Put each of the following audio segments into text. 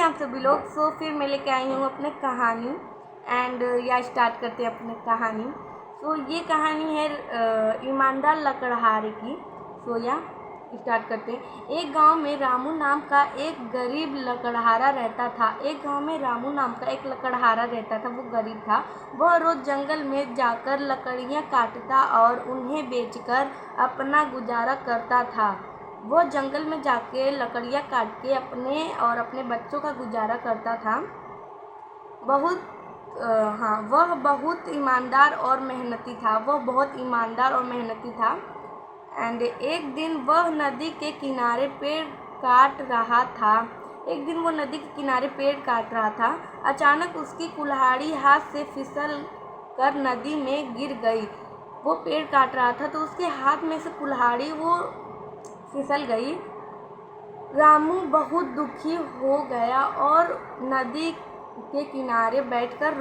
आप सभी लोग। सो फिर मैं लेके आई हूँ अपने कहानी एंड या स्टार्ट करते हैं अपने कहानी। सो ये कहानी है ईमानदार लकड़हारे की। सो या स्टार्ट करते हैं। एक गांव में रामू नाम का एक गरीब लकड़हारा रहता था। वो गरीब था। वह रोज़ जंगल में जाकर लकड़ियाँ काटता और उन्हें बेचकर अपना गुजारा करता था। वह जंगल में जाके लकड़ियाँ काट के अपने और अपने बच्चों का गुजारा करता था। वह बहुत ईमानदार और मेहनती था। एंड एक दिन वो नदी के किनारे पेड़ काट रहा था। अचानक उसकी कुल्हाड़ी हाथ से फिसल कर नदी में गिर गई। वो पेड़ काट रहा था तो उसके हाथ में से कुल्हाड़ी वो फिसल गई। रामू बहुत दुखी हो गया और नदी के किनारे बैठकर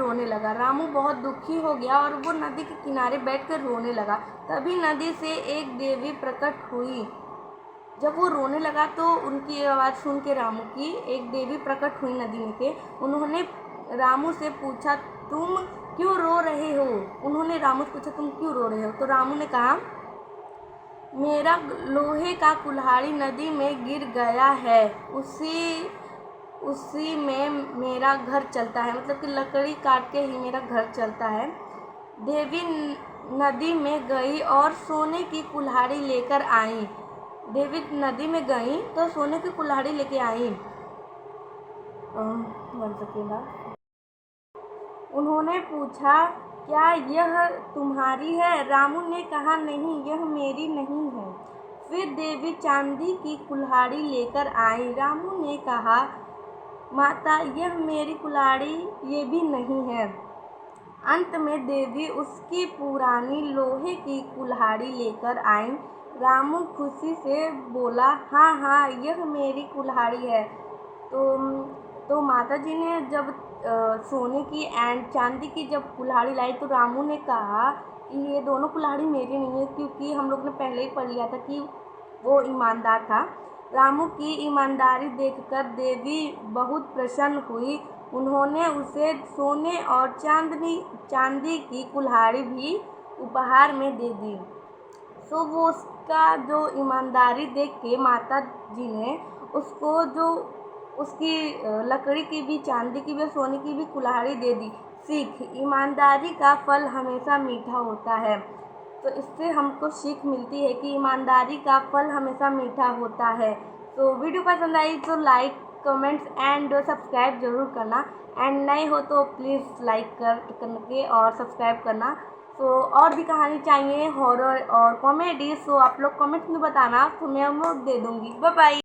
रोने लगा। तभी नदी से एक देवी प्रकट हुई। जब वो रोने लगा तो उनकी आवाज़ सुन के रामू की एक देवी प्रकट हुई नदी में के। उन्होंने रामू से पूछा, तुम क्यों रो रहे हो? तो रामू ने कहा, मेरा लोहे का कुल्हाड़ी नदी में गिर गया है। उसी में मेरा घर चलता है, मतलब कि लकड़ी काट के ही मेरा घर चलता है। देवी नदी में गई और सोने की कुल्हाड़ी लेकर आई। उन्होंने पूछा, क्या यह तुम्हारी है? रामू ने कहा, नहीं, यह मेरी नहीं है। फिर देवी चांदी की कुल्हाड़ी लेकर आई। रामू ने कहा, माता, यह मेरी कुल्हाड़ी ये भी नहीं है। अंत में देवी उसकी पुरानी लोहे की कुल्हाड़ी लेकर आई। रामू खुशी से बोला, हाँ, यह मेरी कुल्हाड़ी है। तो माता जी ने जब सोने की एंड चांदी की जब कुल्हाड़ी लाई तो रामू ने कहा कि ये दोनों कुल्हाड़ी मेरी नहीं है, क्योंकि हम लोग ने पहले ही पढ़ लिया था कि वो ईमानदार था। रामू की ईमानदारी देखकर देवी बहुत प्रसन्न हुई। उन्होंने उसे सोने और चांदी की कुल्हाड़ी भी उपहार में दे दी। सो वो उसका जो ईमानदारी देख के माता जी ने उसको जो उसकी लकड़ी की भी, चांदी की भी और सोने की भी कुल्हाड़ी दे दी। सीख, ईमानदारी का फल हमेशा मीठा होता है। तो इससे हमको सीख मिलती है कि ईमानदारी का फल हमेशा मीठा होता है। तो वीडियो पसंद आई तो लाइक, कमेंट्स एंड सब्सक्राइब ज़रूर करना। एंड नए हो तो प्लीज़ लाइक करके और सब्सक्राइब करना। तो और भी कहानी चाहिए हॉरर और कॉमेडी, सो आप लोग कमेंट्स में बताना, तो मैं वो दे दूँगी। Bye bye.